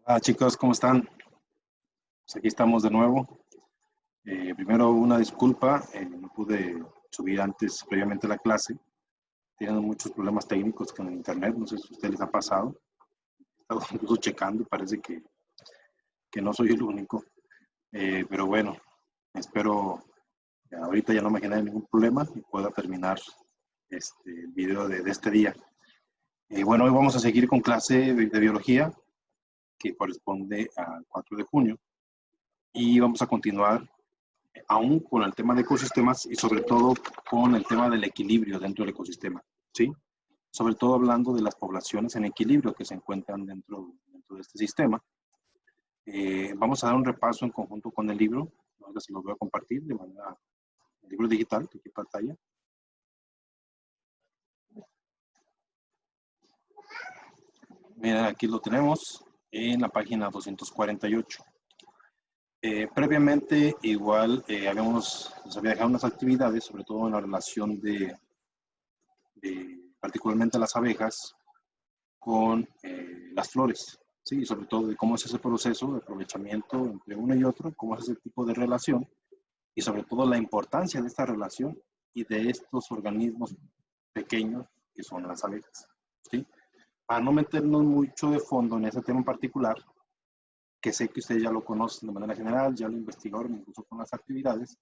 Hola chicos, ¿cómo están? Pues aquí estamos de nuevo. Primero una disculpa, no pude subir antes previamente la clase. Tienen muchos problemas técnicos con el internet, no sé si a ustedes les ha pasado. He estado incluso checando y parece que no soy el único. Pero bueno, espero que ahorita ya no me genere ningún problema y pueda terminar el video de este día. Bueno, hoy vamos a seguir con clase de biología que corresponde al 4 de junio y vamos a continuar aún con el tema de ecosistemas y sobre todo con el tema del equilibrio dentro del ecosistema, ¿sí? Sobre todo hablando de las poblaciones en equilibrio que se encuentran dentro de este sistema. Vamos a dar un repaso en conjunto con el libro, ahora se los voy a compartir de manera, el libro digital, aquí en pantalla. Miren, aquí lo tenemos en la página 248. Previamente, igual, les había dejado unas actividades, sobre todo en la relación de particularmente las abejas, con las flores, ¿sí? Y sobre todo de cómo es ese proceso de aprovechamiento entre uno y otro, cómo es ese tipo de relación, y sobre todo la importancia de esta relación y de estos organismos pequeños que son las abejas, ¿sí? Para no meternos mucho de fondo en ese tema en particular, que sé que ustedes ya lo conocen de manera general, ya lo investigaron incluso con las actividades,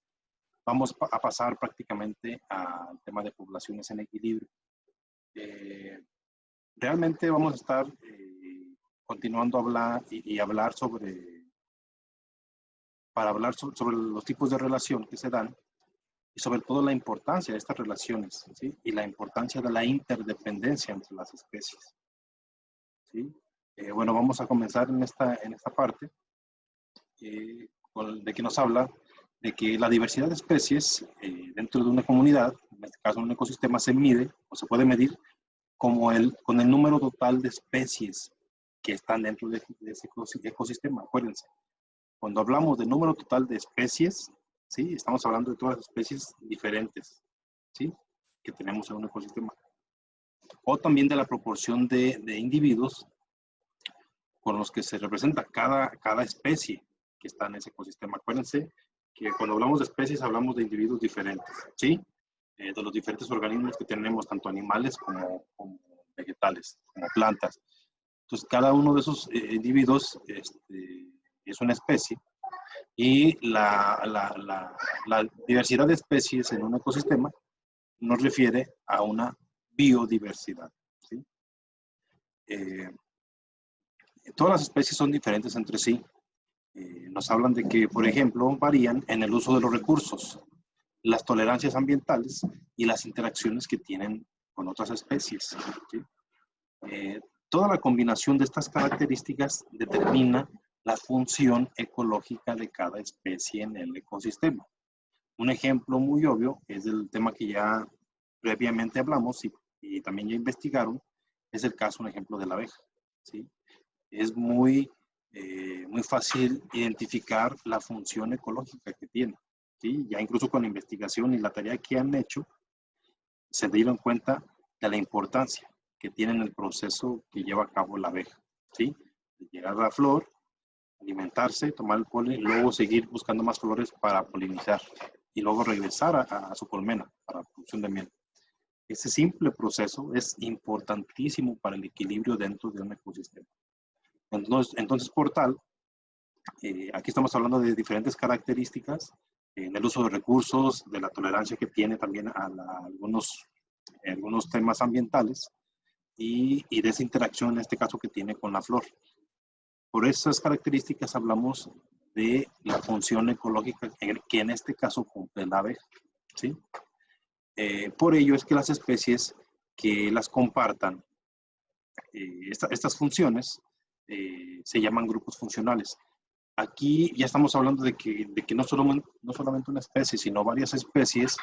vamos a pasar prácticamente al tema de poblaciones en equilibrio. Realmente vamos a estar continuando a hablar y hablar para hablar sobre los tipos de relación que se dan y sobre todo la importancia de estas relaciones, ¿sí? Y la importancia de la interdependencia entre las especies, ¿sí? Bueno, vamos a comenzar en esta parte de que nos habla de que la diversidad de especies dentro de una comunidad, en este caso en un ecosistema, se mide o se puede medir con el número total de especies que están dentro de ese ecosistema. Acuérdense, cuando hablamos del número total de especies, ¿sí? Estamos hablando de todas las especies diferentes, ¿sí? Que tenemos en un ecosistema. O también de la proporción de individuos con los que se representa cada especie que está en ese ecosistema. Acuérdense que cuando hablamos de especies hablamos de individuos diferentes, ¿sí? De los diferentes organismos que tenemos, tanto animales como vegetales, como plantas. Entonces, cada uno de esos individuos es una especie y la diversidad de especies en un ecosistema nos refiere a una biodiversidad, ¿sí? Todas las especies son diferentes entre sí. Nos hablan de que, por ejemplo, varían en el uso de los recursos, las tolerancias ambientales y las interacciones que tienen con otras especies, ¿sí? Toda la combinación de estas características determina la función ecológica de cada especie en el ecosistema. Un ejemplo muy obvio es el tema que ya previamente hablamos y también ya investigaron, es el caso, un ejemplo de la abeja, ¿sí? Es muy fácil identificar la función ecológica que tiene, ¿sí? Ya incluso con la investigación y la tarea que han hecho, se dieron cuenta de la importancia que tiene en el proceso que lleva a cabo la abeja, ¿sí? De llegar a la flor, alimentarse, tomar el polen y luego seguir buscando más flores para polinizar y luego regresar a su colmena para la producción de miel. Ese simple proceso es importantísimo para el equilibrio dentro de un ecosistema. Entonces por tal, aquí estamos hablando de diferentes características en el uso de recursos, de la tolerancia que tiene también a algunos temas ambientales y de esa interacción, en este caso, que tiene con la flor. Por esas características hablamos de la función ecológica que en este caso cumple la abeja, ¿sí? Por ello es que las especies que las compartan estas funciones se llaman grupos funcionales. Aquí ya estamos hablando de que no solamente una especie, sino varias especies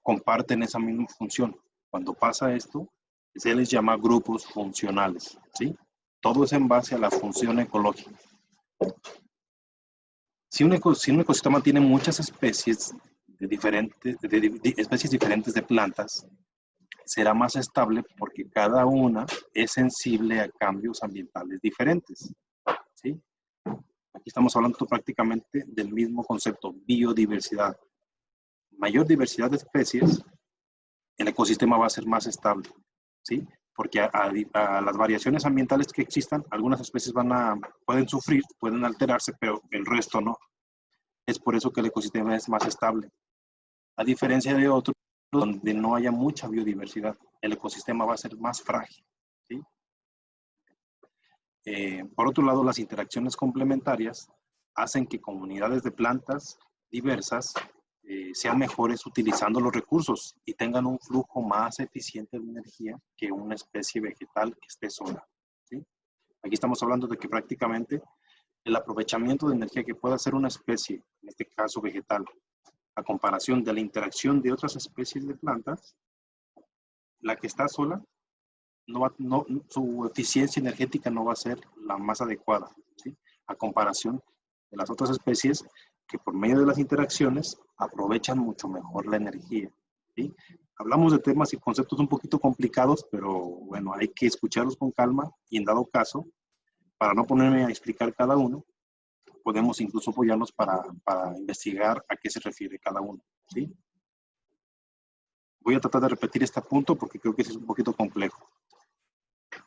comparten esa misma función. Cuando pasa esto, se les llama grupos funcionales, ¿sí? Todo es en base a la función ecológica. Si un ecosistema tiene muchas especies especies diferentes de plantas, será más estable porque cada una es sensible a cambios ambientales diferentes, ¿sí? Aquí estamos hablando prácticamente del mismo concepto, biodiversidad. Mayor diversidad de especies, el ecosistema va a ser más estable, ¿sí? Porque a las variaciones ambientales que existan, algunas especies pueden sufrir, pueden alterarse, pero el resto no. Es por eso que el ecosistema es más estable. A diferencia de otros donde no haya mucha biodiversidad, el ecosistema va a ser más frágil, ¿sí? Por otro lado, las interacciones complementarias hacen que comunidades de plantas diversas sean mejores utilizando los recursos y tengan un flujo más eficiente de energía que una especie vegetal que esté sola, ¿sí? Aquí estamos hablando de que prácticamente el aprovechamiento de energía que pueda hacer una especie, en este caso vegetal, a comparación de la interacción de otras especies de plantas, la que está sola, su eficiencia energética no va a ser la más adecuada, ¿sí? A comparación de las otras especies que por medio de las interacciones aprovechan mucho mejor la energía, ¿sí? Hablamos de temas y conceptos un poquito complicados, pero bueno, hay que escucharlos con calma y en dado caso, para no ponerme a explicar cada uno, podemos incluso apoyarnos para investigar a qué se refiere cada uno, ¿sí? Voy a tratar de repetir este punto porque creo que es un poquito complejo.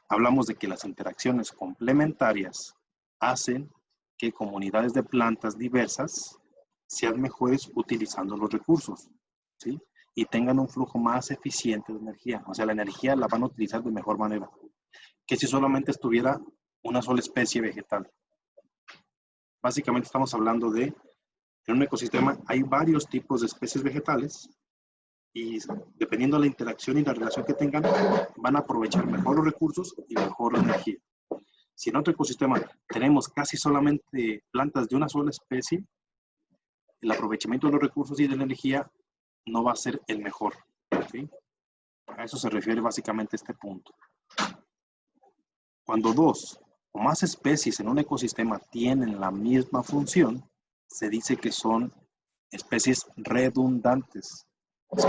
Hablamos de que las interacciones complementarias hacen que comunidades de plantas diversas sean mejores utilizando los recursos, ¿sí? Y tengan un flujo más eficiente de energía. O sea, la energía la van a utilizar de mejor manera que si solamente estuviera una sola especie vegetal. Básicamente estamos hablando de, en un ecosistema hay varios tipos de especies vegetales y dependiendo de la interacción y la relación que tengan, van a aprovechar mejor los recursos y mejor la energía. Si en otro ecosistema tenemos casi solamente plantas de una sola especie, el aprovechamiento de los recursos y de la energía no va a ser el mejor, ¿sí? A eso se refiere básicamente este punto. Cuando dos o más especies en un ecosistema tienen la misma función, se dice que son especies redundantes, ¿sí?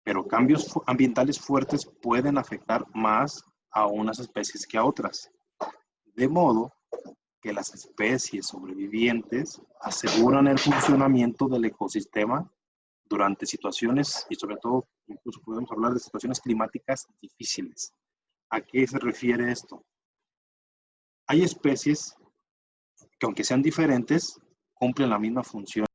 Pero cambios ambientales fuertes pueden afectar más a unas especies que a otras. De modo que las especies sobrevivientes aseguran el funcionamiento del ecosistema durante situaciones, y sobre todo, incluso podemos hablar de situaciones climáticas difíciles. ¿A qué se refiere esto? Hay especies que, aunque sean diferentes, cumplen la misma función